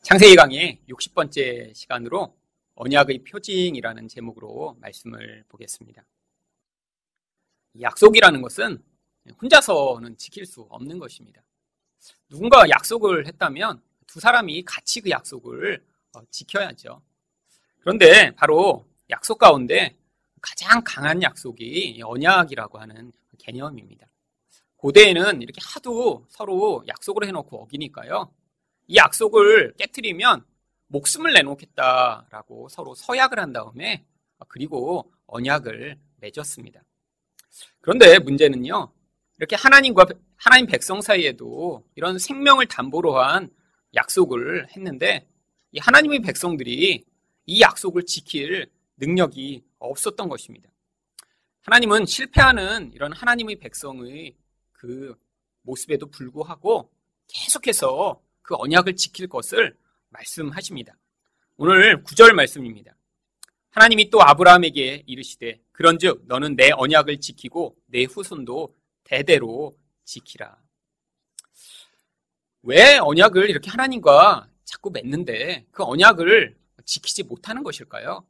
창세기 강의 60번째 시간으로 언약의 표징이라는 제목으로 말씀을 보겠습니다. 약속이라는 것은 혼자서는 지킬 수 없는 것입니다. 누군가 약속을 했다면 두 사람이 같이 그 약속을 지켜야죠. 그런데 바로 약속 가운데 가장 강한 약속이 언약이라고 하는 개념입니다. 고대에는 이렇게 하도 서로 약속을 해놓고 어기니까요. 이 약속을 깨트리면 목숨을 내놓겠다라고 서로 서약을 한 다음에 그리고 언약을 맺었습니다. 그런데 문제는요. 이렇게 하나님 백성 사이에도 이런 생명을 담보로 한 약속을 했는데 이 하나님의 백성들이 이 약속을 지킬 능력이 없었던 것입니다. 하나님은 실패하는 이런 하나님의 백성의 그 모습에도 불구하고 계속해서 그 언약을 지킬 것을 말씀하십니다. 오늘 9절 말씀입니다. 하나님이 또 아브라함에게 이르시되 그런즉 너는 내 언약을 지키고 내 후손도 대대로 지키라. 왜 언약을 이렇게 하나님과 자꾸 맺는데 그 언약을 지키지 못하는 것일까요?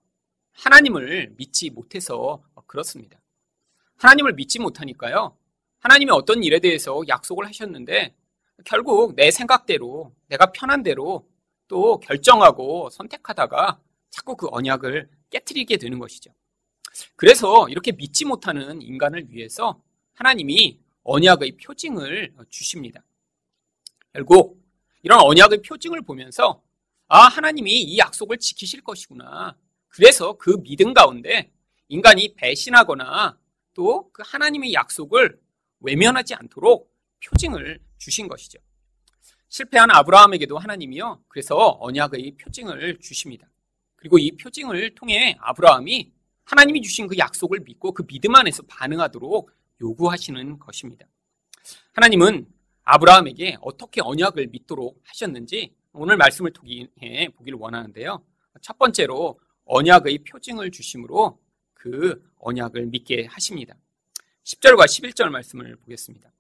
하나님을 믿지 못해서 그렇습니다. 하나님을 믿지 못하니까요. 하나님이 어떤 일에 대해서 약속을 하셨는데 결국 내 생각대로 내가 편한 대로 또 결정하고 선택하다가 자꾸 그 언약을 깨트리게 되는 것이죠. 그래서 이렇게 믿지 못하는 인간을 위해서 하나님이 언약의 표징을 주십니다. 결국 이런 언약의 표징을 보면서 하나님이 이 약속을 지키실 것이구나. 그래서 그 믿음 가운데 인간이 배신하거나 또 그 하나님의 약속을 외면하지 않도록 표징을 주신 것이죠. 실패한 아브라함에게도 하나님이요. 그래서 언약의 표징을 주십니다. 그리고 이 표징을 통해 아브라함이 하나님이 주신 그 약속을 믿고 그 믿음 안에서 반응하도록 요구하시는 것입니다. 하나님은 아브라함에게 어떻게 언약을 믿도록 하셨는지 오늘 말씀을 통해 보기를 원하는데요. 첫 번째로 언약의 표징을 주심으로 그 언약을 믿게 하십니다. 10절과 11절 말씀을 보겠습니다.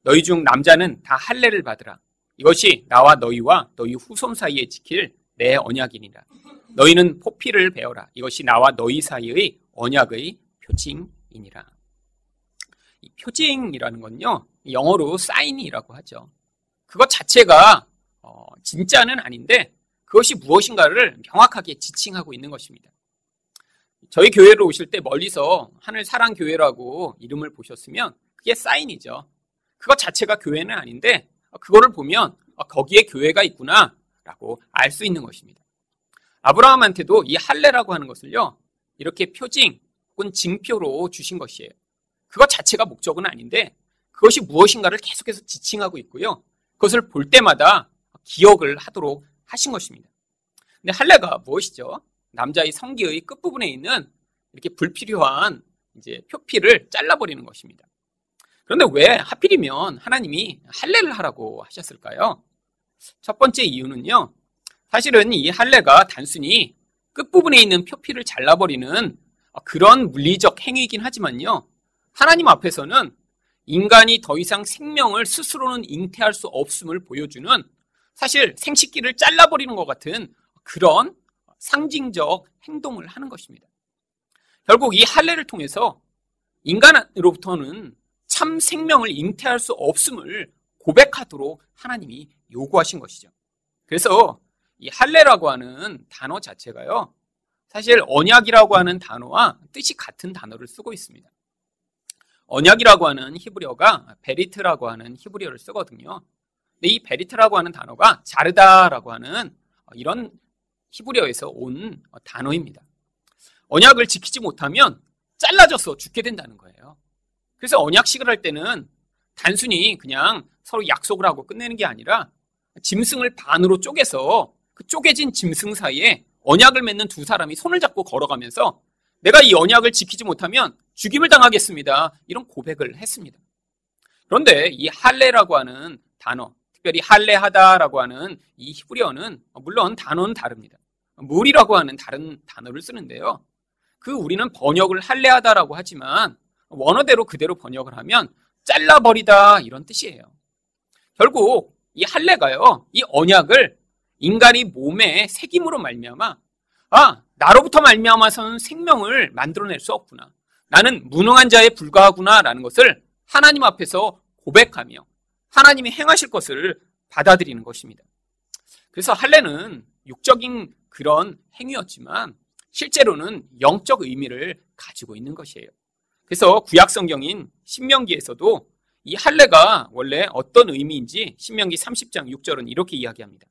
너희 중 남자는 다 할례를 받으라. 이것이 나와 너희와 너희 후손 사이에 지킬 내 언약이니라. 너희는 포피를 베어라. 이것이 나와 너희 사이의 언약의 표징이니라. 이 표징이라는 건요. 영어로 사인이라고 하죠. 그것 자체가 진짜는 아닌데 그것이 무엇인가를 명확하게 지칭하고 있는 것입니다. 저희 교회로 오실 때 멀리서 하늘사랑교회라고 이름을 보셨으면 그게 사인이죠. 그것 자체가 교회는 아닌데 그거를 보면 거기에 교회가 있구나 라고 알 수 있는 것입니다. 아브라함한테도 이 할례라고 하는 것을요. 이렇게 표징 혹은 징표로 주신 것이에요. 그것 자체가 목적은 아닌데 그것이 무엇인가를 계속해서 지칭하고 있고요. 그것을 볼 때마다 기억을 하도록 하신 것입니다. 근데 할례가 무엇이죠? 남자의 성기의 끝부분에 있는 이렇게 불필요한 이제 표피를 잘라버리는 것입니다. 그런데 왜 하필이면 하나님이 할례를 하라고 하셨을까요? 첫 번째 이유는요. 사실은 이 할례가 단순히 끝부분에 있는 표피를 잘라버리는 그런 물리적 행위이긴 하지만요. 하나님 앞에서는 인간이 더 이상 생명을 스스로는 잉태할 수 없음을 보여주는 사실 생식기를 잘라버리는 것 같은 그런 상징적 행동을 하는 것입니다. 결국 이 할례를 통해서 인간으로부터는 참 생명을 잉태할 수 없음을 고백하도록 하나님이 요구하신 것이죠. 그래서 이 할례라고 하는 단어 자체가요. 사실 언약이라고 하는 단어와 뜻이 같은 단어를 쓰고 있습니다. 언약이라고 하는 히브리어가 베리트라고 하는 히브리어를 쓰거든요. 근데 이 베리트라고 하는 단어가 자르다라고 하는 이런 히브리어에서 온 단어입니다. 언약을 지키지 못하면 잘라져서 죽게 된다는 거예요. 그래서 언약식을 할 때는 단순히 그냥 서로 약속을 하고 끝내는 게 아니라 짐승을 반으로 쪼개서 그 쪼개진 짐승 사이에 언약을 맺는 두 사람이 손을 잡고 걸어가면서 내가 이 언약을 지키지 못하면 죽임을 당하겠습니다. 이런 고백을 했습니다. 그런데 이 할례라고 하는 단어, 특별히 할례하다라고 하는 이 히브리어는 물론 단어는 다릅니다. 물이라고 하는 다른 단어를 쓰는데요. 그 우리는 번역을 할례하다라고 하지만 원어대로 그대로 번역을 하면 잘라버리다 이런 뜻이에요. 결국 이 할례가요. 이 언약을 인간이 몸에 새김으로 말미암아 나로부터 말미암아서는 생명을 만들어낼 수 없구나. 나는 무능한 자에 불과하구나라는 것을 하나님 앞에서 고백하며 하나님이 행하실 것을 받아들이는 것입니다. 그래서 할례는 육적인 그런 행위였지만 실제로는 영적 의미를 가지고 있는 것이에요. 그래서 구약 성경인 신명기에서도 이 할례가 원래 어떤 의미인지 신명기 30장 6절은 이렇게 이야기합니다.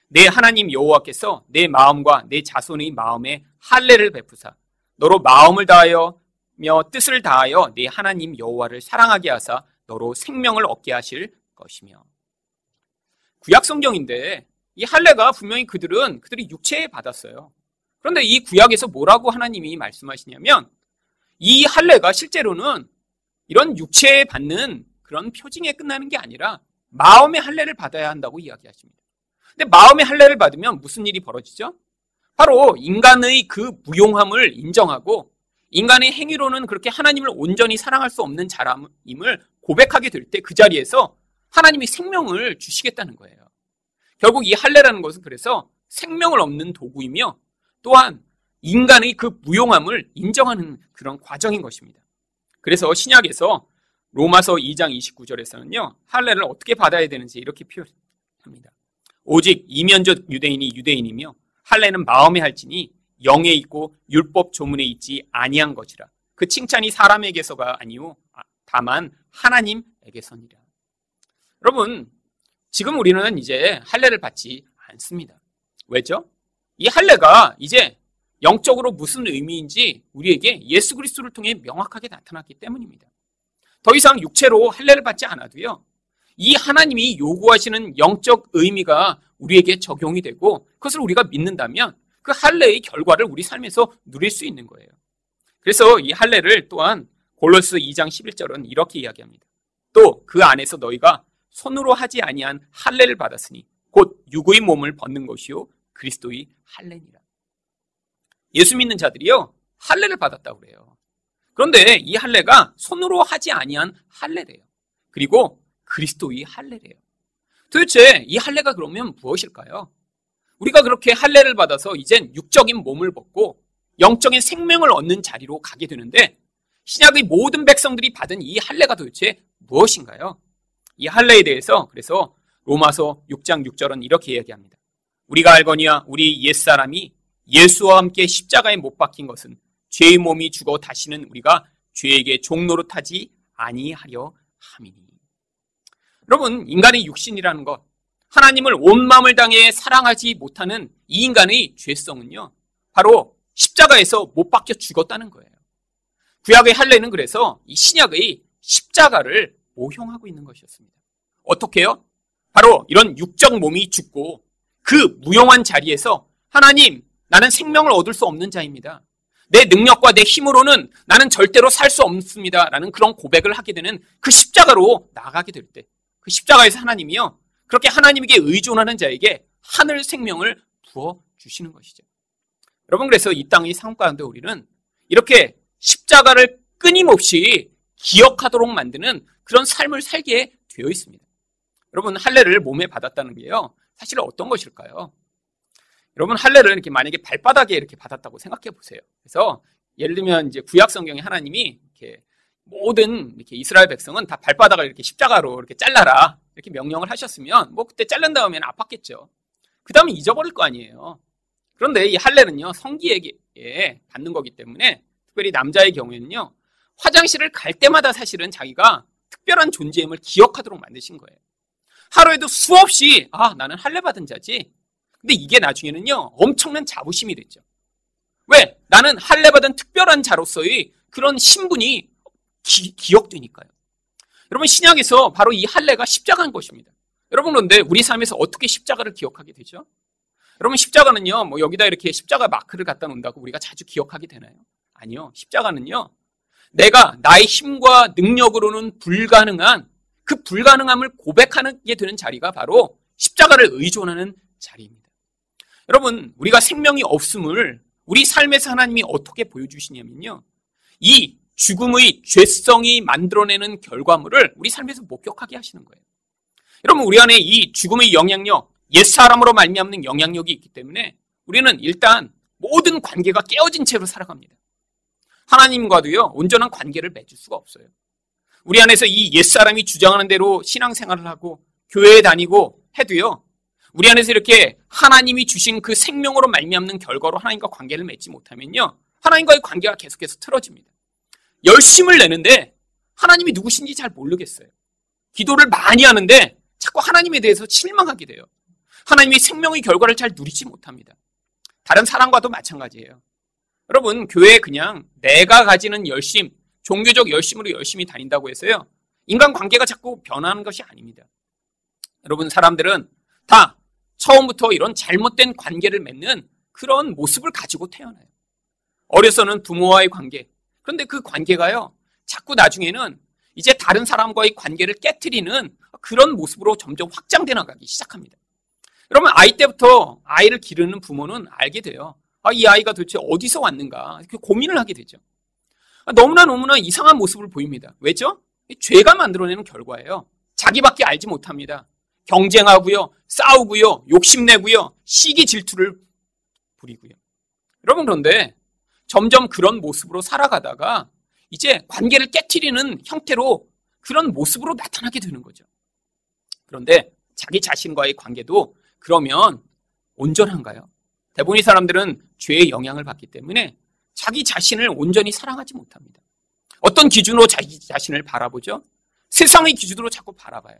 내 하나님 여호와께서 내 마음과 내 자손의 마음에 할례를 베푸사 너로 마음을 다하여 뜻을 다하여 내 하나님 여호와를 사랑하게 하사 너로 생명을 얻게 하실 것이며. 구약 성경인데 이 할례가 분명히 그들이 육체에 받았어요. 그런데 이 구약에서 뭐라고 하나님이 말씀하시냐면 이 할례가 실제로는 이런 육체에 받는 그런 표징에 끝나는 게 아니라 마음의 할례를 받아야 한다고 이야기하십니다. 근데 마음의 할례를 받으면 무슨 일이 벌어지죠? 바로 인간의 그 무용함을 인정하고 인간의 행위로는 그렇게 하나님을 온전히 사랑할 수 없는 자람임을 고백하게 될 때 그 자리에서 하나님이 생명을 주시겠다는 거예요. 결국 이 할례라는 것은 그래서 생명을 얻는 도구이며 또한 인간의 그 무용함을 인정하는 그런 과정인 것입니다. 그래서 신약에서 로마서 2장 29절에서는요. 할례를 어떻게 받아야 되는지 이렇게 표현합니다. 오직 이면적 유대인이 유대인이며 할례는 마음에 할지니 영에 있고 율법 조문에 있지 아니한 것이라. 그 칭찬이 사람에게서가 아니오 다만 하나님에게서니라. 여러분, 지금 우리는 이제 할례를 받지 않습니다. 왜죠? 이 할례가 이제 영적으로 무슨 의미인지 우리에게 예수 그리스도를 통해 명확하게 나타났기 때문입니다. 더 이상 육체로 할례를 받지 않아도요. 이 하나님이 요구하시는 영적 의미가 우리에게 적용이 되고 그것을 우리가 믿는다면 그 할례의 결과를 우리 삶에서 누릴 수 있는 거예요. 그래서 이 할례를 또한 골로새 2장 11절은 이렇게 이야기합니다. 또 그 안에서 너희가 손으로 하지 아니한 할례를 받았으니 곧 육의 몸을 벗는 것이요 그리스도의 할례니라. 예수 믿는 자들이요 할례를 받았다고 그래요. 그런데 이 할례가 손으로 하지 아니한 할례래요. 그리고 그리스도의 할례래요. 도대체 이 할례가 그러면 무엇일까요? 우리가 그렇게 할례를 받아서 이젠 육적인 몸을 벗고 영적인 생명을 얻는 자리로 가게 되는데 신약의 모든 백성들이 받은 이 할례가 도대체 무엇인가요? 이 할례에 대해서 그래서 로마서 6장 6절은 이렇게 이야기합니다. 우리가 알거니와 우리 옛사람이 예수와 함께 십자가에 못 박힌 것은 죄의 몸이 죽어 다시는 우리가 죄에게 종노릇하지 아니하려 함이니. 여러분, 인간의 육신이라는 것, 하나님을 온 마음을 당해 사랑하지 못하는 이 인간의 죄성은요, 바로 십자가에서 못 박혀 죽었다는 거예요. 구약의 할례는 그래서 이 신약의 십자가를 모형하고 있는 것이었습니다. 어떻게요? 바로 이런 육적 몸이 죽고 그 무용한 자리에서 하나님, 나는 생명을 얻을 수 없는 자입니다. 내 능력과 내 힘으로는 나는 절대로 살 수 없습니다. 라는 그런 고백을 하게 되는 그 십자가로 나아가게 될 때, 그 십자가에서 하나님이요, 그렇게 하나님에게 의존하는 자에게 하늘 생명을 부어주시는 것이죠. 여러분, 그래서 이 땅의 삶 가운데 우리는 이렇게 십자가를 끊임없이 기억하도록 만드는 그런 삶을 살게 되어 있습니다. 여러분, 할례를 몸에 받았다는 게요, 사실 어떤 것일까요? 여러분, 할례를 이렇게 만약에 발바닥에 이렇게 받았다고 생각해 보세요. 그래서 예를 들면 이제 구약 성경에 하나님이 이렇게 모든 이렇게 이스라엘 백성은 다 발바닥을 이렇게 십자가로 이렇게 잘라라 이렇게 명령을 하셨으면 뭐 그때 자른 다음에는 아팠겠죠. 그 다음에 잊어버릴 거 아니에요. 그런데 이 할례는요, 성기에게 받는 거기 때문에 특별히 남자의 경우에는요, 화장실을 갈 때마다 사실은 자기가 특별한 존재임을 기억하도록 만드신 거예요. 하루에도 수없이 나는 할례 받은 자지. 근데 이게 나중에는요, 엄청난 자부심이 됐죠. 왜? 나는 할례 받은 특별한 자로서의 그런 신분이 기억되니까요. 여러분, 신약에서 바로 이 할례가 십자가인 것입니다. 여러분, 그런데 우리 삶에서 어떻게 십자가를 기억하게 되죠? 여러분, 십자가는요, 뭐 여기다 이렇게 십자가 마크를 갖다 놓는다고 우리가 자주 기억하게 되나요? 아니요. 십자가는요, 내가 나의 힘과 능력으로는 불가능한 그 불가능함을 고백하게 되는 자리가 바로 십자가를 의존하는 자리입니다. 여러분, 우리가 생명이 없음을 우리 삶에서 하나님이 어떻게 보여주시냐면요, 이 죽음의 죄성이 만들어내는 결과물을 우리 삶에서 목격하게 하시는 거예요. 여러분, 우리 안에 이 죽음의 영향력, 옛사람으로 말미암는 영향력이 있기 때문에 우리는 일단 모든 관계가 깨어진 채로 살아갑니다. 하나님과도요, 온전한 관계를 맺을 수가 없어요. 우리 안에서 이 옛사람이 주장하는 대로 신앙생활을 하고 교회에 다니고 해도요, 우리 안에서 이렇게 하나님이 주신 그 생명으로 말미암는 결과로 하나님과 관계를 맺지 못하면요, 하나님과의 관계가 계속해서 틀어집니다. 열심을 내는데 하나님이 누구신지 잘 모르겠어요. 기도를 많이 하는데 자꾸 하나님에 대해서 실망하게 돼요. 하나님이 생명의 결과를 잘 누리지 못합니다. 다른 사람과도 마찬가지예요. 여러분, 교회에 그냥 내가 가지는 열심, 종교적 열심으로 열심히 다닌다고 해서요, 인간관계가 자꾸 변하는 것이 아닙니다. 여러분, 사람들은 다 처음부터 이런 잘못된 관계를 맺는 그런 모습을 가지고 태어나요. 어려서는 부모와의 관계, 그런데 그 관계가요, 자꾸 나중에는 이제 다른 사람과의 관계를 깨트리는 그런 모습으로 점점 확장돼 나가기 시작합니다. 여러분, 아이 때부터 아이를 기르는 부모는 알게 돼요. 이 아이가 도대체 어디서 왔는가 이렇게 고민을 하게 되죠. 너무나 이상한 모습을 보입니다. 왜죠? 죄가 만들어내는 결과예요. 자기밖에 알지 못합니다. 경쟁하고요, 싸우고요, 욕심내고요, 시기 질투를 부리고요. 여러분, 그런데 점점 그런 모습으로 살아가다가 이제 관계를 깨트리는 형태로 그런 모습으로 나타나게 되는 거죠. 그런데 자기 자신과의 관계도 그러면 온전한가요? 대부분의 사람들은 죄의 영향을 받기 때문에 자기 자신을 온전히 사랑하지 못합니다. 어떤 기준으로 자기 자신을 바라보죠? 세상의 기준으로 자꾸 바라봐요.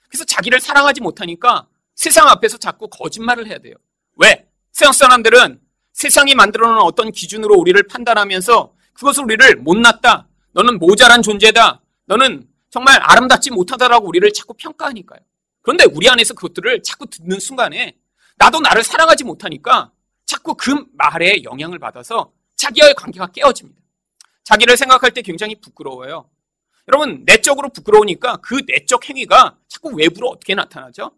그래서 자기를 사랑하지 못하니까 세상 앞에서 자꾸 거짓말을 해야 돼요. 왜? 세상 사람들은 세상이 만들어놓은 어떤 기준으로 우리를 판단하면서 그것을 우리를 못났다, 너는 모자란 존재다, 너는 정말 아름답지 못하다라고 우리를 자꾸 평가하니까요. 그런데 우리 안에서 그것들을 자꾸 듣는 순간에 나도 나를 사랑하지 못하니까 자꾸 그 말에 영향을 받아서 자기와의 관계가 깨어집니다. 자기를 생각할 때 굉장히 부끄러워요. 여러분, 내적으로 부끄러우니까 그 내적 행위가 자꾸 외부로 어떻게 나타나죠?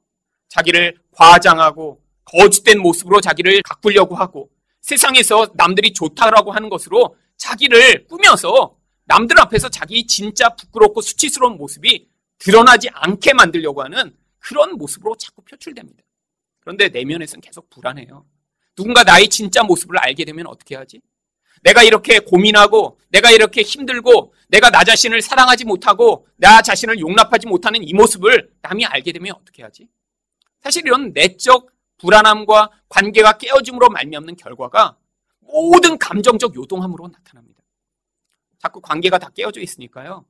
자기를 과장하고 거짓된 모습으로 자기를 가꾸려고 하고 세상에서 남들이 좋다라고 하는 것으로 자기를 꾸며서 남들 앞에서 자기 진짜 부끄럽고 수치스러운 모습이 드러나지 않게 만들려고 하는 그런 모습으로 자꾸 표출됩니다. 그런데 내면에서는 계속 불안해요. 누군가 나의 진짜 모습을 알게 되면 어떻게 하지? 내가 이렇게 고민하고 내가 이렇게 힘들고 내가 나 자신을 사랑하지 못하고 나 자신을 용납하지 못하는 이 모습을 남이 알게 되면 어떻게 하지? 사실 이런 내적 불안함과 관계가 깨어짐으로 말미암는 결과가 모든 감정적 요동함으로 나타납니다. 자꾸 관계가 다 깨어져 있으니까요,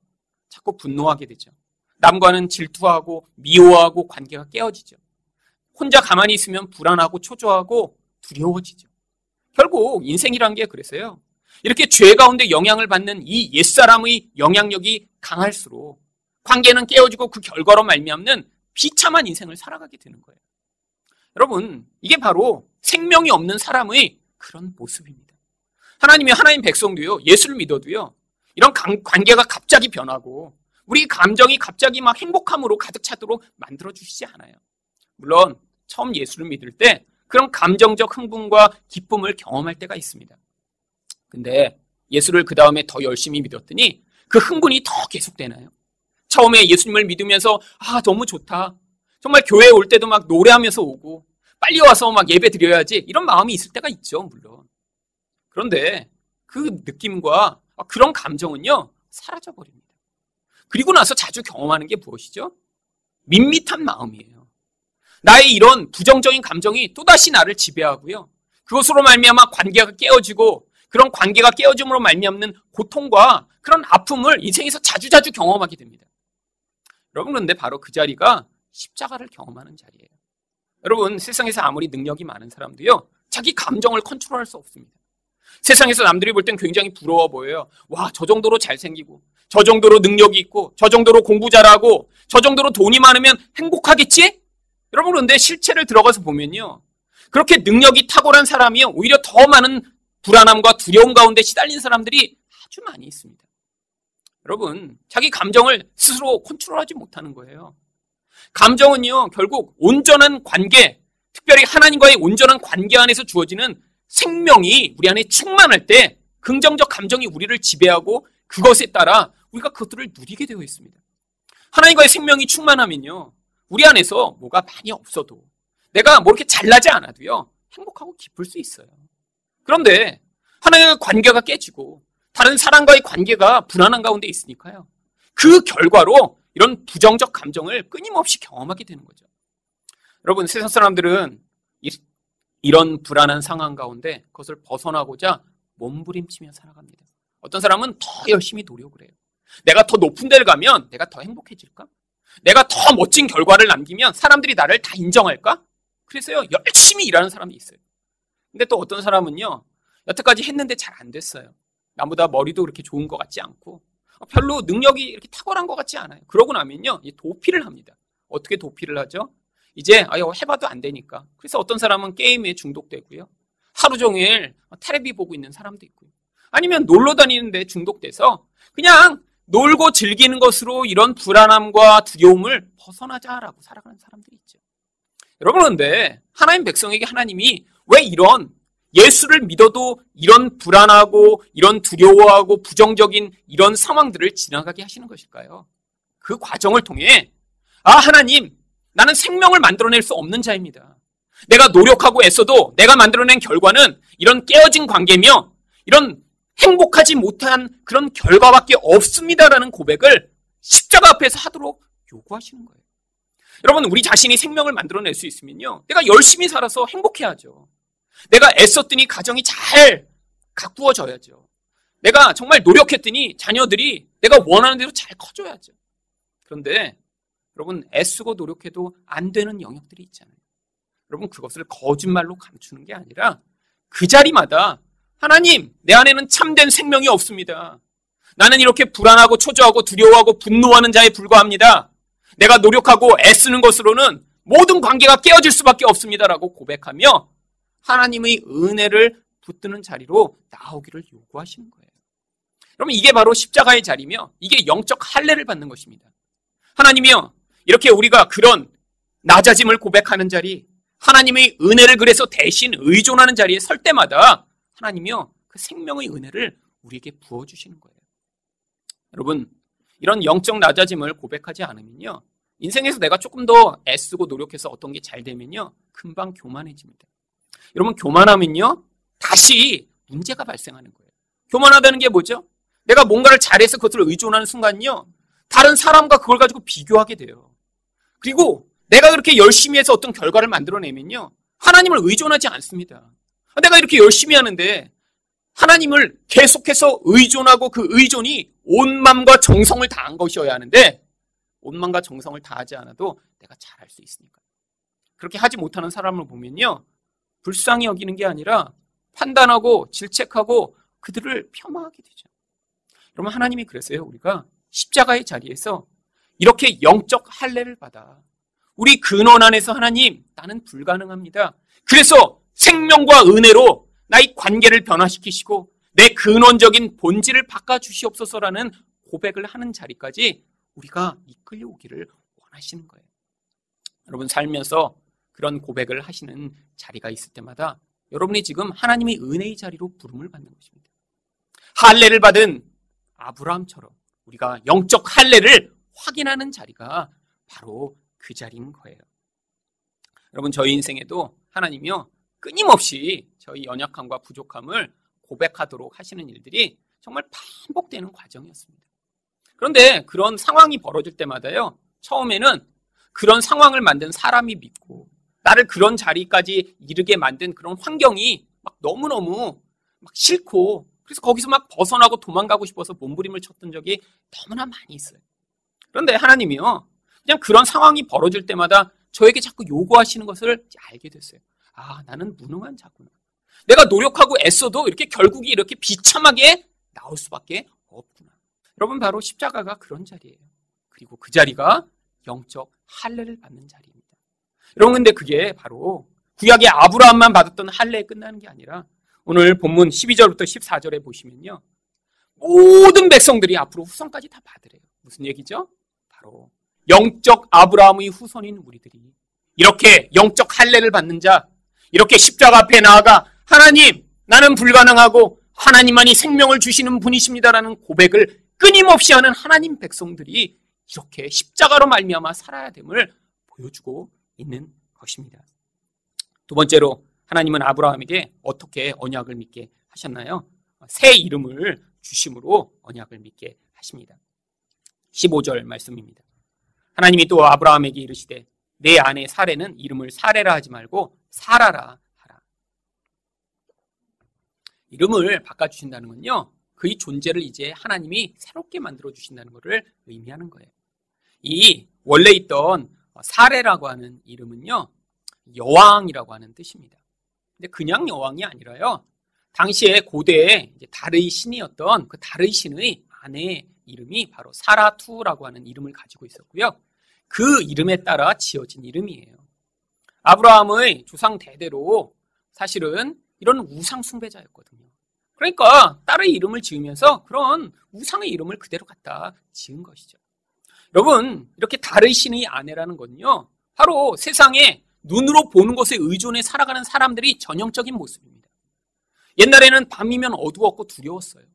자꾸 분노하게 되죠. 남과는 질투하고 미워하고 관계가 깨어지죠. 혼자 가만히 있으면 불안하고 초조하고 두려워지죠. 결국 인생이란 게 그래서요, 이렇게 죄 가운데 영향을 받는 이 옛사람의 영향력이 강할수록 관계는 깨어지고 그 결과로 말미암는 비참한 인생을 살아가게 되는 거예요. 여러분, 이게 바로 생명이 없는 사람의 그런 모습입니다. 하나님 백성도요, 예수를 믿어도요, 이런 관계가 갑자기 변하고 우리 감정이 갑자기 막 행복함으로 가득 차도록 만들어주시지 않아요. 물론 처음 예수를 믿을 때 그런 감정적 흥분과 기쁨을 경험할 때가 있습니다. 근데 예수를 그 다음에 더 열심히 믿었더니 그 흥분이 더 계속되나요? 처음에 예수님을 믿으면서 너무 좋다, 정말 교회에 올 때도 막 노래하면서 오고 빨리 와서 막 예배 드려야지, 이런 마음이 있을 때가 있죠, 물론. 그런데 그 느낌과 그런 감정은요, 사라져버립니다. 그리고 나서 자주 경험하는 게 무엇이죠? 밋밋한 마음이에요. 나의 이런 부정적인 감정이 또다시 나를 지배하고요, 그것으로 말미암아 관계가 깨어지고 그런 관계가 깨어짐으로 말미암는 고통과 그런 아픔을 인생에서 자주자주 경험하게 됩니다. 여러분, 그런데 바로 그 자리가 십자가를 경험하는 자리예요. 여러분, 세상에서 아무리 능력이 많은 사람도요, 자기 감정을 컨트롤할 수 없습니다. 세상에서 남들이 볼 땐 굉장히 부러워 보여요. 와, 저 정도로 잘생기고 저 정도로 능력이 있고 저 정도로 공부 잘하고 저 정도로 돈이 많으면 행복하겠지? 여러분, 그런데 실체를 들어가서 보면요, 그렇게 능력이 탁월한 사람이 오히려 더 많은 불안함과 두려움 가운데 시달린 사람들이 아주 많이 있습니다. 여러분, 자기 감정을 스스로 컨트롤하지 못하는 거예요. 감정은요, 결국 온전한 관계, 특별히 하나님과의 온전한 관계 안에서 주어지는 생명이 우리 안에 충만할 때 긍정적 감정이 우리를 지배하고 그것에 따라 우리가 그것들을 누리게 되어 있습니다. 하나님과의 생명이 충만하면요, 우리 안에서 뭐가 많이 없어도 내가 뭐 이렇게 잘나지 않아도요, 행복하고 기쁠 수 있어요. 그런데 하나님과의 관계가 깨지고 다른 사람과의 관계가 불안한 가운데 있으니까요, 그 결과로 이런 부정적 감정을 끊임없이 경험하게 되는 거죠. 여러분, 세상 사람들은 이런 불안한 상황 가운데 그것을 벗어나고자 몸부림치며 살아갑니다. 어떤 사람은 더 열심히 노력을 해요. 내가 더 높은 데를 가면 내가 더 행복해질까? 내가 더 멋진 결과를 남기면 사람들이 나를 다 인정할까? 그래서요, 열심히 일하는 사람이 있어요. 근데 또 어떤 사람은요, 여태까지 했는데 잘 안 됐어요. 나보다 머리도 그렇게 좋은 것 같지 않고 별로 능력이 이렇게 탁월한 것 같지 않아요. 그러고 나면요, 도피를 합니다. 어떻게 도피를 하죠? 이제 해봐도 안 되니까. 그래서 어떤 사람은 게임에 중독되고요, 하루 종일 텔레비 보고 있는 사람도 있고요, 아니면 놀러 다니는데 중독돼서 그냥 놀고 즐기는 것으로 이런 불안함과 두려움을 벗어나자라고 살아가는 사람들이 있죠. 여러분, 그런데 하나님 백성에게 하나님이 왜 이런 예수를 믿어도 이런 불안하고 이런 두려워하고 부정적인 이런 상황들을 지나가게 하시는 것일까요? 그 과정을 통해 하나님, 나는 생명을 만들어낼 수 없는 자입니다. 내가 노력하고 애써도 내가 만들어낸 결과는 이런 깨어진 관계며 이런 행복하지 못한 그런 결과밖에 없습니다라는 고백을 십자가 앞에서 하도록 요구하시는 거예요. 여러분, 우리 자신이 생명을 만들어낼 수 있으면요, 내가 열심히 살아서 행복해야죠. 내가 애썼더니 가정이 잘 가꾸어져야죠. 내가 정말 노력했더니 자녀들이 내가 원하는 대로 잘 커져야죠. 그런데 여러분, 애쓰고 노력해도 안 되는 영역들이 있잖아요. 여러분, 그것을 거짓말로 감추는 게 아니라 그 자리마다 하나님, 내 안에는 참된 생명이 없습니다. 나는 이렇게 불안하고 초조하고 두려워하고 분노하는 자에 불과합니다. 내가 노력하고 애쓰는 것으로는 모든 관계가 깨어질 수밖에 없습니다라고 고백하며 하나님의 은혜를 붙드는 자리로 나오기를 요구하시는 거예요. 여러분, 이게 바로 십자가의 자리며 이게 영적 할례를 받는 것입니다. 하나님이요, 이렇게 우리가 그런 낮아짐을 고백하는 자리, 하나님의 은혜를 그래서 대신 의존하는 자리에 설 때마다 하나님이요, 그 생명의 은혜를 우리에게 부어주시는 거예요. 여러분, 이런 영적 낮아짐을 고백하지 않으면요, 인생에서 내가 조금 더 애쓰고 노력해서 어떤 게 잘 되면요, 금방 교만해집니다. 여러분, 교만하면요, 다시 문제가 발생하는 거예요. 교만하다는 게 뭐죠? 내가 뭔가를 잘해서 그것을 의존하는 순간요, 다른 사람과 그걸 가지고 비교하게 돼요. 그리고 내가 그렇게 열심히 해서 어떤 결과를 만들어내면요, 하나님을 의존하지 않습니다. 내가 이렇게 열심히 하는데 하나님을 계속해서 의존하고 그 의존이 온 마음과 정성을 다한 것이어야 하는데 온 마음과 정성을 다하지 않아도 내가 잘할 수 있으니까. 그렇게 하지 못하는 사람을 보면요, 불쌍히 여기는 게 아니라 판단하고 질책하고 그들을 폄하하게 되죠. 여러분, 하나님이 그래서요, 우리가 십자가의 자리에서 이렇게 영적 할례를 받아 우리 근원 안에서 하나님, 나는 불가능합니다. 그래서 생명과 은혜로 나의 관계를 변화시키시고 내 근원적인 본질을 바꿔주시옵소서라는 고백을 하는 자리까지 우리가 이끌려오기를 원하시는 거예요. 여러분, 살면서 그런 고백을 하시는 자리가 있을 때마다 여러분이 지금 하나님의 은혜의 자리로 부름을 받는 것입니다. 할례를 받은 아브라함처럼 우리가 영적 할례를 확인하는 자리가 바로 그 자리인 거예요. 여러분, 저희 인생에도 하나님이요, 끊임없이 저희 연약함과 부족함을 고백하도록 하시는 일들이 정말 반복되는 과정이었습니다. 그런데 그런 상황이 벌어질 때마다요, 처음에는 그런 상황을 만든 사람이 믿고 나를 그런 자리까지 이르게 만든 그런 환경이 막 너무너무 막 싫고, 그래서 거기서 막 벗어나고 도망가고 싶어서 몸부림을 쳤던 적이 너무나 많이 있어요. 그런데 하나님이요, 그냥 그런 상황이 벌어질 때마다 저에게 자꾸 요구하시는 것을 알게 됐어요. 나는 무능한 자구나. 내가 노력하고 애써도 이렇게 결국이 이렇게 비참하게 나올 수밖에 없구나. 여러분, 바로 십자가가 그런 자리예요. 그리고 그 자리가 영적 할례를 받는 자리입니다. 여러분, 근데 그게 바로 구약의 아브라함만 받았던 할례에 끝나는 게 아니라 오늘 본문 12절부터 14절에 보시면요, 모든 백성들이 앞으로 후손까지 다 받으래요. 무슨 얘기죠? 바로 영적 아브라함의 후손인 우리들이 이렇게 영적 할례를 받는 자, 이렇게 십자가 앞에 나아가 하나님, 나는 불가능하고 하나님만이 생명을 주시는 분이십니다라는 고백을 끊임없이 하는 하나님 백성들이 이렇게 십자가로 말미암아 살아야 됨을 보여주고 있는 것입니다. 두 번째로 하나님은 아브라함에게 어떻게 언약을 맺게 하셨나요? 새 이름을 주심으로 언약을 맺게 하십니다. 15절 말씀입니다. 하나님이 또 아브라함에게 이르시되 내 아내 사레는 이름을 사레라 하지 말고 사라라 하라. 이름을 바꿔주신다는 건요, 그의 존재를 이제 하나님이 새롭게 만들어주신다는 것을 의미하는 거예요. 이 원래 있던 사레라고 하는 이름은요, 여왕이라고 하는 뜻입니다. 근데 그냥 여왕이 아니라요, 당시에 고대에 달의 신이었던 그 달의 신의 아내의 이름이 바로 사라투라고 하는 이름을 가지고 있었고요. 그 이름에 따라 지어진 이름이에요. 아브라함의 조상 대대로 사실은 이런 우상 숭배자였거든요. 그러니까 딸의 이름을 지으면서 그런 우상의 이름을 그대로 갖다 지은 것이죠. 여러분, 이렇게 달의 신의 아내라는 건요, 바로 세상에 눈으로 보는 것에 의존해 살아가는 사람들이 전형적인 모습입니다. 옛날에는 밤이면 어두웠고 두려웠어요.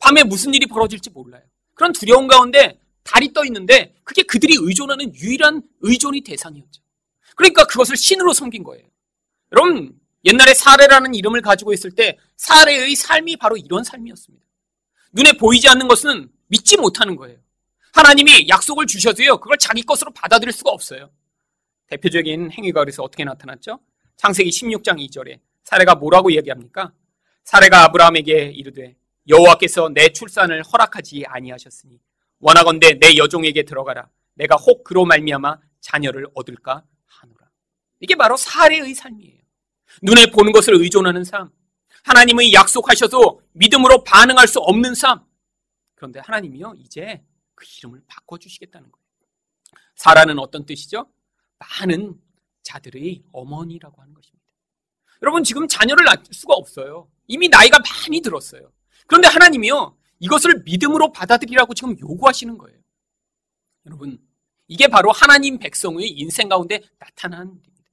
밤에 무슨 일이 벌어질지 몰라요. 그런 두려움 가운데 달이 떠 있는데 그게 그들이 의존하는 유일한 의존의 대상이었죠. 그러니까 그것을 신으로 섬긴 거예요. 여러분, 옛날에 사레라는 이름을 가지고 있을 때 사레의 삶이 바로 이런 삶이었습니다. 눈에 보이지 않는 것은 믿지 못하는 거예요. 하나님이 약속을 주셔도요, 그걸 자기 것으로 받아들일 수가 없어요. 대표적인 행위가 그래서 어떻게 나타났죠? 창세기 16장 2절에 사레가 뭐라고 얘기합니까? 사레가 아브라함에게 이르되 여호와께서 내 출산을 허락하지 아니하셨으니 원하건대 내 여종에게 들어가라. 내가 혹 그로 말미암아 자녀를 얻을까 하노라. 이게 바로 사레의 삶이에요. 눈에 보는 것을 의존하는 삶, 하나님의 약속하셔도 믿음으로 반응할 수 없는 삶. 그런데 하나님이요, 이제 그 이름을 바꿔주시겠다는 거예요. 사라는 어떤 뜻이죠? 많은 자들의 어머니라고 하는 것입니다. 여러분, 지금 자녀를 낳을 수가 없어요. 이미 나이가 많이 들었어요. 그런데 하나님이요, 이것을 믿음으로 받아들이라고 지금 요구하시는 거예요. 여러분, 이게 바로 하나님 백성의 인생 가운데 나타나는 일입니다.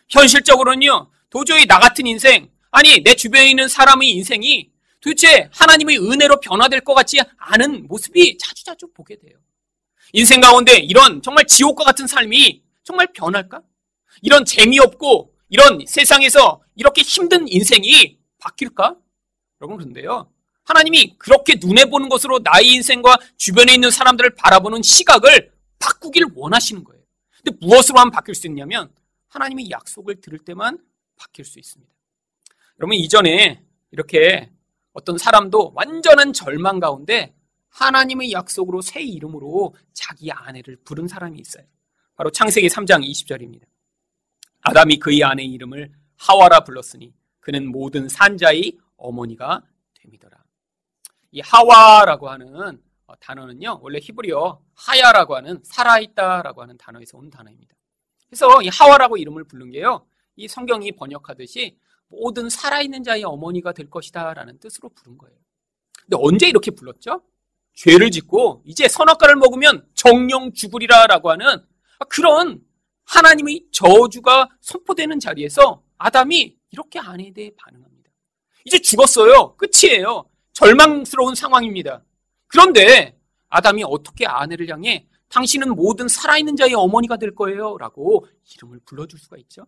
현실적으로는요, 도저히 나 같은 인생, 아니 내 주변에 있는 사람의 인생이 도대체 하나님의 은혜로 변화될 것 같지 않은 모습이 자주자주 보게 돼요. 인생 가운데 이런 정말 지옥과 같은 삶이 정말 변할까? 이런 재미없고 이런 세상에서 이렇게 힘든 인생이 바뀔까? 여러분, 그런데요, 하나님이 그렇게 눈에 보는 것으로 나의 인생과 주변에 있는 사람들을 바라보는 시각을 바꾸길 원하시는 거예요. 근데 무엇으로 하면 바뀔 수 있냐면 하나님의 약속을 들을 때만 바뀔 수 있습니다. 여러분, 이전에 이렇게 어떤 사람도 완전한 절망 가운데 하나님의 약속으로 새 이름으로 자기 아내를 부른 사람이 있어요. 바로 창세기 3장 20절입니다. 아담이 그의 아내의 이름을 하와라 불렀으니 그는 모든 산자의 어머니가 됨이더라. 이 하와라고 하는 단어는요, 원래 히브리어 하야라고 하는 살아있다라고 하는 단어에서 온 단어입니다. 그래서 이 하와라고 이름을 부른 게요, 이 성경이 번역하듯이 모든 살아있는 자의 어머니가 될 것이다 라는 뜻으로 부른 거예요. 근데 언제 이렇게 불렀죠? 죄를 짓고 이제 선악과를 먹으면 정령 죽으리라 라고 하는 그런 하나님의 저주가 선포되는 자리에서 아담이 이렇게 아내에 대해 반응합니다. 이제 죽었어요. 끝이에요. 절망스러운 상황입니다. 그런데 아담이 어떻게 아내를 향해 당신은 모든 살아있는 자의 어머니가 될 거예요 라고 이름을 불러줄 수가 있죠?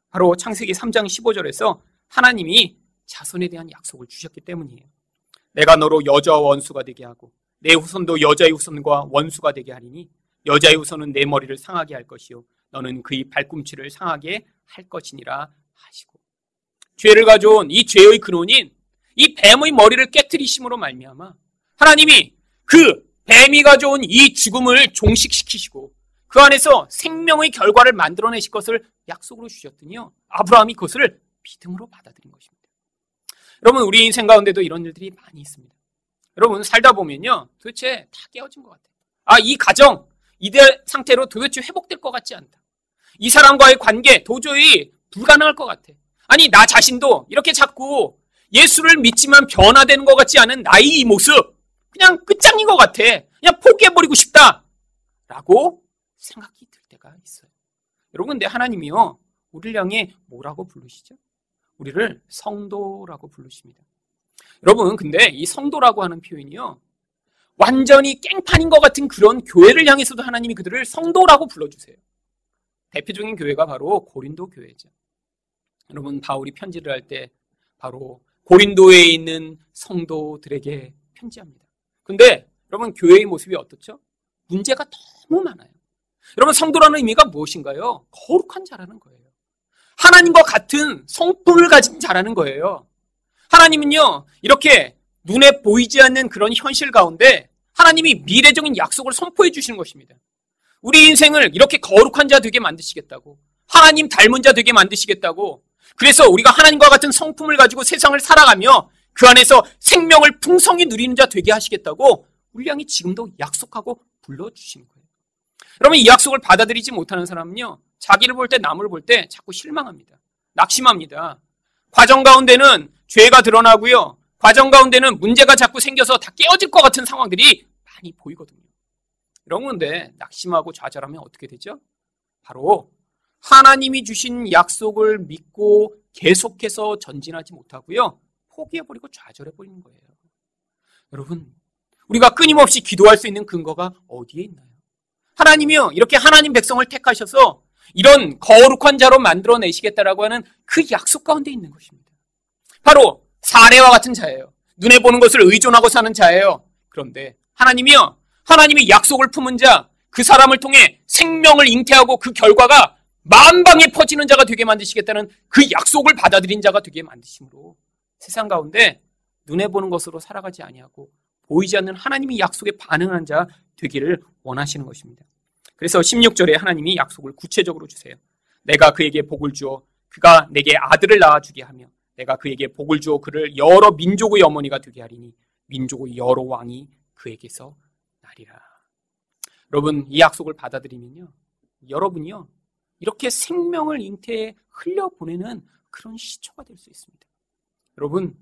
바로 창세기 3장 15절에서 하나님이 자손에 대한 약속을 주셨기 때문이에요. 내가 너로 여자와 원수가 되게 하고 내 후손도 여자의 후손과 원수가 되게 하리니 여자의 후손은 내 머리를 상하게 할 것이요 너는 그의 발꿈치를 상하게 할 것이니라 하시고, 죄를 가져온 이 죄의 근원인 이 뱀의 머리를 깨뜨리심으로 말미암아 하나님이 그 뱀이 가져온 이 죽음을 종식시키시고 그 안에서 생명의 결과를 만들어내실 것을 약속으로 주셨더니요, 아브라함이 그것을 믿음으로 받아들인 것입니다. 여러분, 우리 인생 가운데도 이런 일들이 많이 있습니다. 여러분, 살다 보면요, 도대체 다 깨어진 것 같아요. 이 가정, 이대 상태로 도대체 회복될 것 같지 않다. 이 사람과의 관계 도저히 불가능할 것 같아. 아니, 나 자신도 이렇게 자꾸 예수를 믿지만 변화되는 것 같지 않은 나의 이 모습, 그냥 끝장인 것 같아. 그냥 포기해버리고 싶다 라고 생각이 들 때가 있어요. 여러분, 근데 하나님이요, 우리를 향해 뭐라고 부르시죠? 우리를 성도라고 부르십니다. 여러분, 근데 이 성도라고 하는 표현이요, 완전히 깽판인 것 같은 그런 교회를 향해서도 하나님이 그들을 성도라고 불러주세요. 대표적인 교회가 바로 고린도 교회죠. 여러분, 바울이 편지를 할 때 바로 고린도에 있는 성도들에게 편지합니다. 근데 여러분, 교회의 모습이 어떻죠? 문제가 너무 많아요. 여러분, 성도라는 의미가 무엇인가요? 거룩한 자라는 거예요. 하나님과 같은 성품을 가진 자라는 거예요. 하나님은요, 이렇게 눈에 보이지 않는 그런 현실 가운데 하나님이 미래적인 약속을 선포해 주시는 것입니다. 우리 인생을 이렇게 거룩한 자 되게 만드시겠다고, 하나님 닮은 자 되게 만드시겠다고, 그래서 우리가 하나님과 같은 성품을 가지고 세상을 살아가며 그 안에서 생명을 풍성히 누리는 자 되게 하시겠다고 우리 향해 지금도 약속하고 불러주시는 거예요. 여러분, 이 약속을 받아들이지 못하는 사람은요, 자기를 볼 때, 남을 볼 때 자꾸 실망합니다. 낙심합니다. 과정 가운데는 죄가 드러나고요, 과정 가운데는 문제가 자꾸 생겨서 다 깨어질 것 같은 상황들이 많이 보이거든요. 이런 건데 낙심하고 좌절하면 어떻게 되죠? 바로 하나님이 주신 약속을 믿고 계속해서 전진하지 못하고요, 포기해버리고 좌절해버리는 거예요. 여러분, 우리가 끊임없이 기도할 수 있는 근거가 어디에 있나요? 하나님이요, 이렇게 하나님 백성을 택하셔서 이런 거룩한 자로 만들어내시겠다라고 하는 그 약속 가운데 있는 것입니다. 바로 사례와 같은 자예요. 눈에 보는 것을 의존하고 사는 자예요. 그런데 하나님이요, 하나님이 약속을 품은 자, 그 사람을 통해 생명을 잉태하고 그 결과가 만방에 퍼지는 자가 되게 만드시겠다는 그 약속을 받아들인 자가 되게 만드심으로 세상 가운데 눈에 보는 것으로 살아가지 아니하고 보이지 않는 하나님이 약속에 반응하는 자 되기를 원하시는 것입니다. 그래서 16절에 하나님이 약속을 구체적으로 주세요. 내가 그에게 복을 주어 그가 내게 아들을 낳아주게 하며 내가 그에게 복을 주어 그를 여러 민족의 어머니가 되게 하리니 민족의 여러 왕이 그에게서 나리라. 여러분, 이 약속을 받아들이면요, 여러분이요, 이렇게 생명을 잉태에 흘려보내는 그런 시초가 될 수 있습니다. 여러분,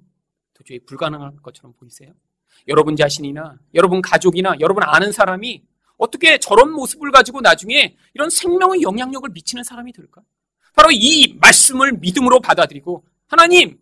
도저히 불가능할 것처럼 보이세요? 여러분 자신이나 여러분 가족이나 여러분 아는 사람이 어떻게 저런 모습을 가지고 나중에 이런 생명의 영향력을 미치는 사람이 될까? 바로 이 말씀을 믿음으로 받아들이고, 하나님,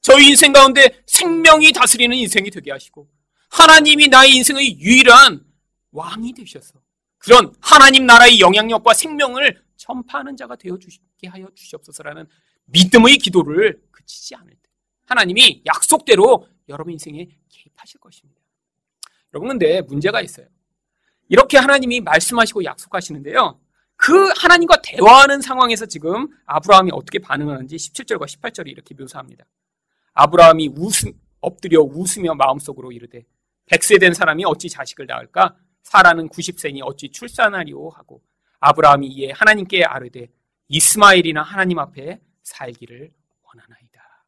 저희 인생 가운데 생명이 다스리는 인생이 되게 하시고 하나님이 나의 인생의 유일한 왕이 되셔서 그런 하나님 나라의 영향력과 생명을 전파하는 자가 되어주시게 하여 주시옵소서라는 믿음의 기도를 그치지 않을 때 하나님이 약속대로 여러분 인생에 개입하실 것입니다. 여러분, 근데 문제가 있어요. 이렇게 하나님이 말씀하시고 약속하시는데요, 그 하나님과 대화하는 상황에서 지금 아브라함이 어떻게 반응하는지 17절과 18절이 이렇게 묘사합니다. 아브라함이 엎드려 웃으며 마음속으로 이르되 100세 된 사람이 어찌 자식을 낳을까? 사라는 90세니 어찌 출산하리오 하고 아브라함이 이에 하나님께 아뢰되 이스마엘이나 하나님 앞에 살기를 원하나이다.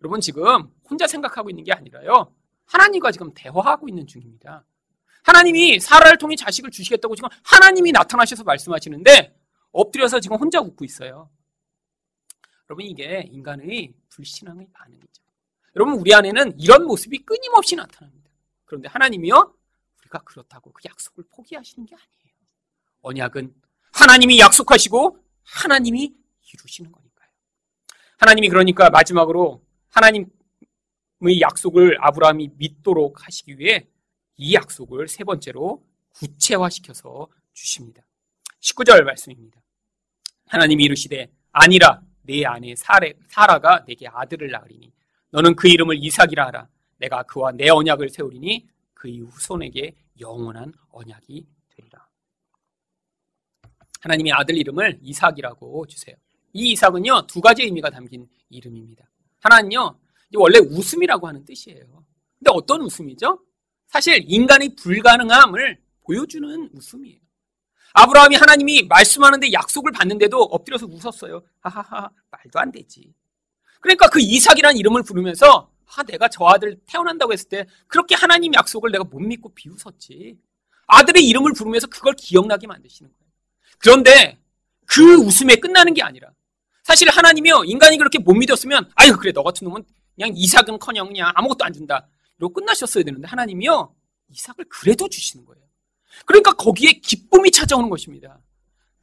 여러분, 지금 혼자 생각하고 있는 게 아니라요, 하나님과 지금 대화하고 있는 중입니다. 하나님이 사라를 통해 자식을 주시겠다고 지금 하나님이 나타나셔서 말씀하시는데 엎드려서 지금 혼자 웃고 있어요. 여러분, 이게 인간의 불신앙의 반응이죠. 여러분, 우리 안에는 이런 모습이 끊임없이 나타납니다. 그런데 하나님이요, 우리가 그렇다고 그 약속을 포기하시는 게 아니에요. 언약은 하나님이 약속하시고 하나님이 이루시는 거니까요. 하나님이 그러니까 마지막으로 하나님의 약속을 아브라함이 믿도록 하시기 위해 이 약속을 세 번째로 구체화시켜서 주십니다. 19절 말씀입니다. 하나님이 이르시되 아니라 내 아내 사라가 내게 아들을 낳으리니 너는 그 이름을 이삭이라 하라. 내가 그와 내 언약을 세우리니 그의 후손에게 영원한 언약이 되리라. 하나님이 아들 이름을 이삭이라고 주세요. 이 이삭은요, 두 가지 의미가 담긴 이름입니다. 하나는요, 원래 웃음이라고 하는 뜻이에요. 근데 어떤 웃음이죠? 사실 인간의 불가능함을 보여주는 웃음이에요. 아브라함이 하나님이 말씀하는데 약속을 받는데도 엎드려서 웃었어요. 하하하, 말도 안 되지. 그러니까 그 이삭이라는 이름을 부르면서 내가 저 아들 태어난다고 했을 때 그렇게 하나님 약속을 내가 못 믿고 비웃었지. 아들의 이름을 부르면서 그걸 기억나게 만드시는 거예요. 그런데 그 웃음에 끝나는 게 아니라 사실 하나님이요, 인간이 그렇게 못 믿었으면 아유 그래 너 같은 놈은 그냥 이삭은커녕 그냥 아무것도 안 준다 이러고 끝나셨어야 되는데 하나님이요, 이삭을 그래도 주시는 거예요. 그러니까 거기에 기쁨이 찾아오는 것입니다.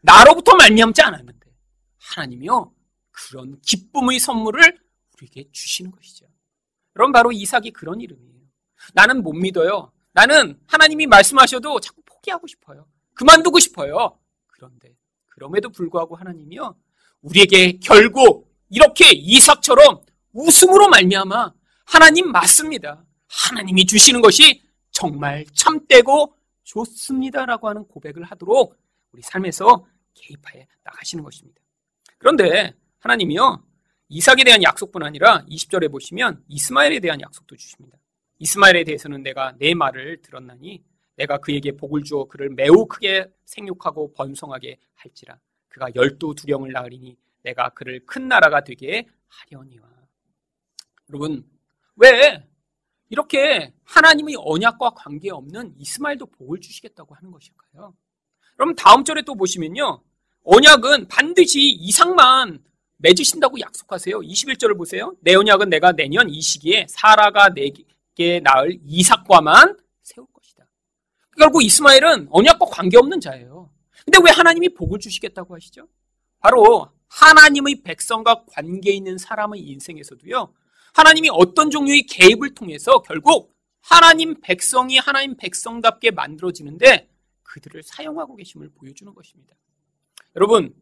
나로부터 말미암지 않았는데 하나님이요, 그런 기쁨의 선물을 우리에게 주시는 것이죠. 여러분, 바로 이삭이 그런 이름이에요. 나는 못 믿어요. 나는 하나님이 말씀하셔도 자꾸 포기하고 싶어요. 그만두고 싶어요. 그런데 그럼에도 불구하고 하나님이요, 우리에게 결국 이렇게 이삭처럼 웃음으로 말미암아 하나님 맞습니다. 하나님이 주시는 것이 정말 참되고 좋습니다라고 하는 고백을 하도록 우리 삶에서 개입해 나가시는 것입니다. 그런데 하나님이요, 이삭에 대한 약속뿐 아니라 20절에 보시면 이스마엘에 대한 약속도 주십니다. 이스마엘에 대해서는 내가 내 말을 들었나니 내가 그에게 복을 주어 그를 매우 크게 생육하고 번성하게 할지라. 그가 12두령을 낳으리니 내가 그를 큰 나라가 되게 하려니와. 여러분, 왜 이렇게 하나님의 언약과 관계없는 이스마엘도 복을 주시겠다고 하는 것일까요? 그럼 다음 절에 또 보시면요, 언약은 반드시 이삭만 맺으신다고 약속하세요. 21절을 보세요. 내 언약은 내가 내년 이 시기에 사라가 내게 낳을 이삭과만 세울 것이다. 결국 이스마엘은 언약과 관계없는 자예요. 근데 왜 하나님이 복을 주시겠다고 하시죠? 바로 하나님의 백성과 관계 있는 사람의 인생에서도요, 하나님이 어떤 종류의 개입을 통해서 결국 하나님 백성이 하나님 백성답게 만들어지는데 그들을 사용하고 계심을 보여주는 것입니다. 여러분,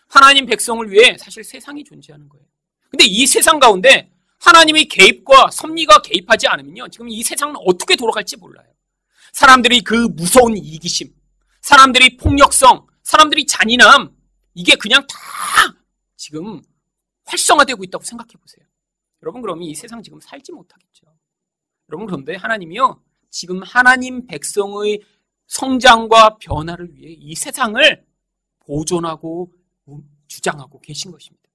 하나님 백성을 위해 사실 세상이 존재하는 거예요. 근데 이 세상 가운데 하나님의 개입과 섭리가 개입하지 않으면요, 지금 이 세상은 어떻게 돌아갈지 몰라요. 사람들이 그 무서운 이기심, 사람들이 폭력성, 사람들이 잔인함, 이게 그냥 다 지금 활성화되고 있다고 생각해 보세요. 여러분, 그러면 이 세상 지금 살지 못하겠죠. 여러분, 그런데 하나님이요, 지금 하나님 백성의 성장과 변화를 위해 이 세상을 보존하고 주장하고 계신 것입니다.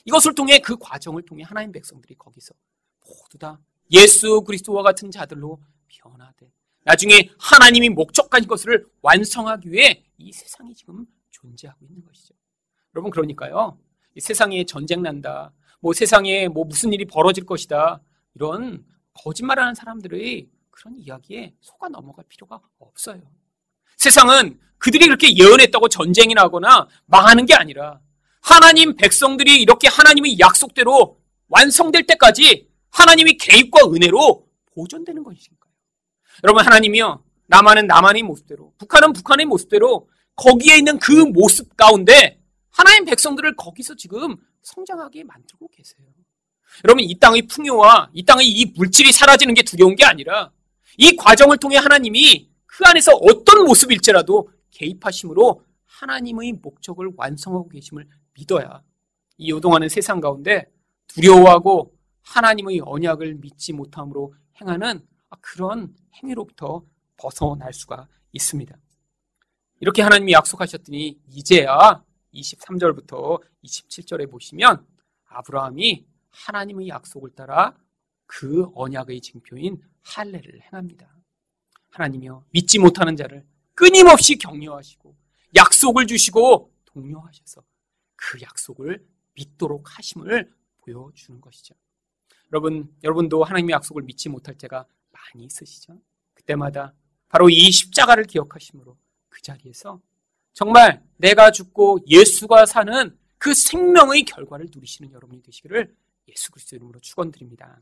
이것을 통해, 그 과정을 통해 하나님 백성들이 거기서 모두 다 예수 그리스도와 같은 자들로 변화돼 나중에 하나님이 목적한 것을 완성하기 위해 이 세상이 지금 존재하고 있는 것이죠. 여러분, 그러니까요, 이 세상에 전쟁 난다, 세상에 무슨 일이 벌어질 것이다, 이런 거짓말하는 사람들의 그런 이야기에 속아 넘어갈 필요가 없어요. 세상은 그들이 그렇게 예언했다고 전쟁이 나거나 망하는 게 아니라 하나님 백성들이 이렇게 하나님의 약속대로 완성될 때까지 하나님의 개입과 은혜로 보존되는 것이니까요. 여러분, 하나님이요, 남한은 남한의 모습대로, 북한은 북한의 모습대로 거기에 있는 그 모습 가운데 하나님 백성들을 거기서 지금 성장하게 만들고 계세요. 여러분, 이 땅의 풍요와 이 땅의 이 물질이 사라지는 게 두려운 게 아니라 이 과정을 통해 하나님이 그 안에서 어떤 모습일지라도 개입하심으로 하나님의 목적을 완성하고 계심을 믿어야 이 요동하는 세상 가운데 두려워하고 하나님의 언약을 믿지 못함으로 행하는 그런 행위로부터 벗어날 수가 있습니다. 이렇게 하나님이 약속하셨더니 이제야 23절부터 27절에 보시면 아브라함이 하나님의 약속을 따라 그 언약의 징표인 할례를 행합니다. 하나님이요, 믿지 못하는 자를 끊임없이 격려하시고 약속을 주시고 독려하셔서 그 약속을 믿도록 하심을 보여주는 것이죠. 여러분도 하나님의 약속을 믿지 못할 때가 많이 있으시죠? 그때마다 바로 이 십자가를 기억하심으로 그 자리에서 정말 내가 죽고 예수가 사는 그 생명의 결과를 누리시는 여러분이 되시기를 예수 그리스도 이름으로 축원드립니다.